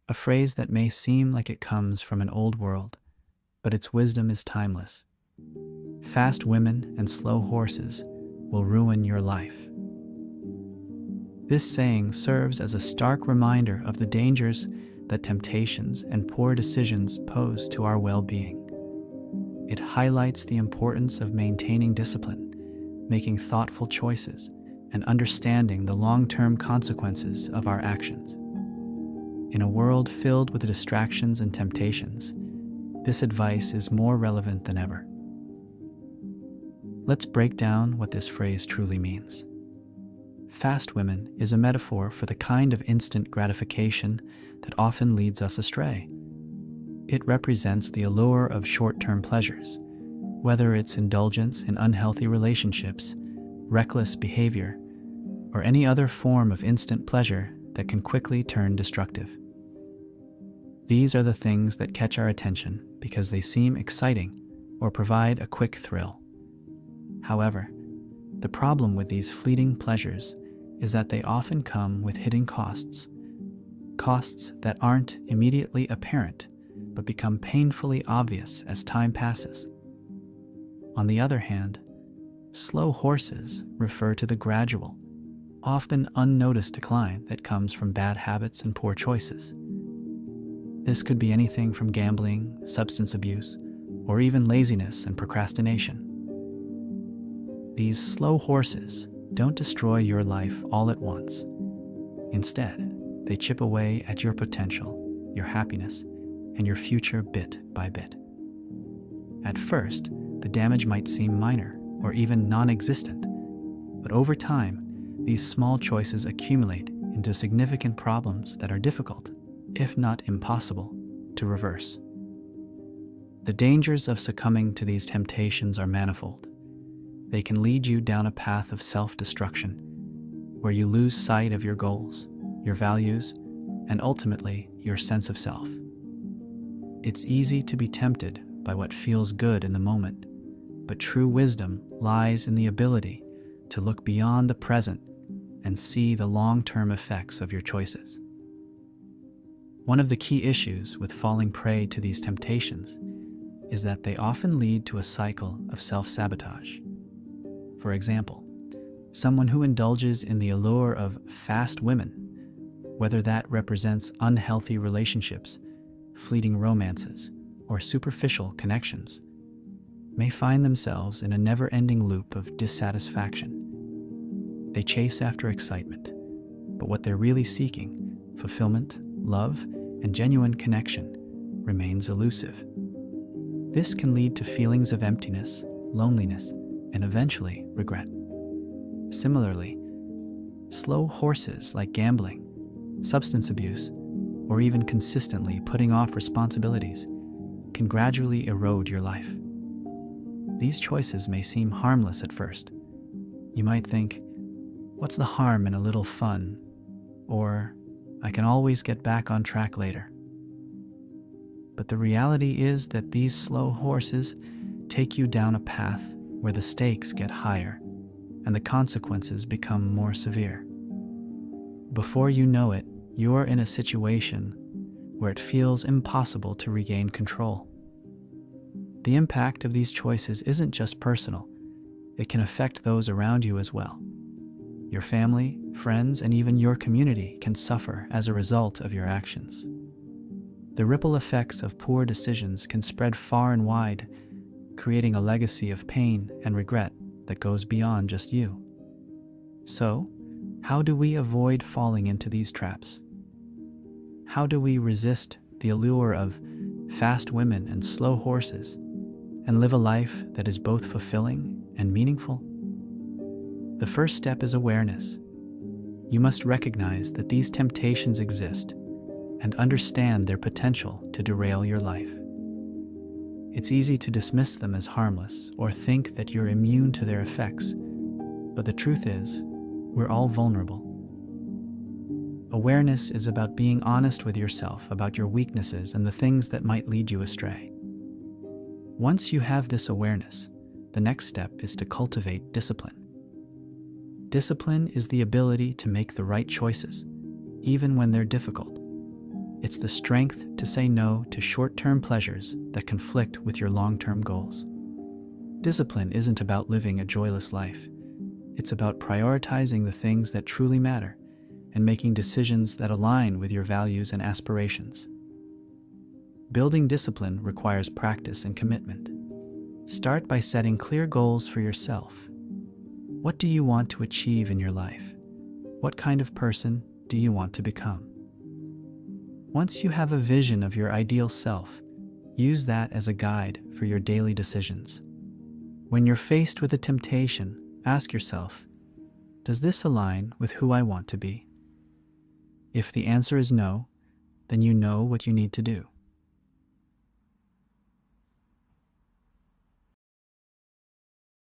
a phrase that may seem like it comes from an old world, but its wisdom is timeless. Fast women and slow horses will ruin your life. This saying serves as a stark reminder of the dangers that temptations and poor decisions pose to our well-being. It highlights the importance of maintaining discipline, making thoughtful choices, and understanding the long-term consequences of our actions. In a world filled with distractions and temptations, this advice is more relevant than ever. Let's break down what this phrase truly means. Fast women is a metaphor for the kind of instant gratification that often leads us astray. It represents the allure of short-term pleasures, whether it's indulgence in unhealthy relationships, reckless behavior, or any other form of instant pleasure that can quickly turn destructive. These are the things that catch our attention because they seem exciting or provide a quick thrill. However, the problem with these fleeting pleasures is that they often come with hidden costs that aren't immediately apparent but become painfully obvious as time passes. On the other hand, slow horses refer to the gradual, often unnoticed decline that comes from bad habits and poor choices. This could be anything from gambling, substance abuse, or even laziness and procrastination. These slow horses don't destroy your life all at once. Instead, they chip away at your potential, your happiness, and your future bit by bit. At first, the damage might seem minor or even non-existent, but over time, these small choices accumulate into significant problems that are difficult, if not impossible, to reverse. The dangers of succumbing to these temptations are manifold. They can lead you down a path of self-destruction, where you lose sight of your goals, your values, and ultimately your sense of self. It's easy to be tempted by what feels good in the moment, but true wisdom lies in the ability to look beyond the present and see the long-term effects of your choices. One of the key issues with falling prey to these temptations is that they often lead to a cycle of self-sabotage. For example, someone who indulges in the allure of fast women, whether that represents unhealthy relationships, fleeting romances, or superficial connections, may find themselves in a never-ending loop of dissatisfaction. They chase after excitement, but what they're really seeking, fulfillment, love, and genuine connection, remains elusive. This can lead to feelings of emptiness, loneliness, and eventually regret. Similarly, slow horses like gambling, substance abuse, or even consistently putting off responsibilities can gradually erode your life. These choices may seem harmless at first. You might think, what's the harm in a little fun? Or, I can always get back on track later. But the reality is that these slow horses take you down a path where the stakes get higher and the consequences become more severe. Before you know it, you're in a situation where it feels impossible to regain control. The impact of these choices isn't just personal, it can affect those around you as well. Your family, friends, and even your community can suffer as a result of your actions. The ripple effects of poor decisions can spread far and wide, creating a legacy of pain and regret that goes beyond just you. So, how do we avoid falling into these traps? How do we resist the allure of fast women and slow horses and live a life that is both fulfilling and meaningful? The first step is awareness. You must recognize that these temptations exist and understand their potential to derail your life. It's easy to dismiss them as harmless or think that you're immune to their effects, but the truth is, we're all vulnerable. Awareness is about being honest with yourself about your weaknesses and the things that might lead you astray. Once you have this awareness, the next step is to cultivate discipline. Discipline is the ability to make the right choices, even when they're difficult. It's it's the strength to say no to short-term pleasures that conflict with your long-term goals. Discipline isn't about living a joyless life. It's about prioritizing the things that truly matter and making decisions that align with your values and aspirations. Building discipline requires practice and commitment. Start by setting clear goals for yourself. What do you want to achieve in your life? What kind of person do you want to become? Once you have a vision of your ideal self, use that as a guide for your daily decisions. When you're faced with a temptation, ask yourself, does this align with who I want to be? If the answer is no, then you know what you need to do.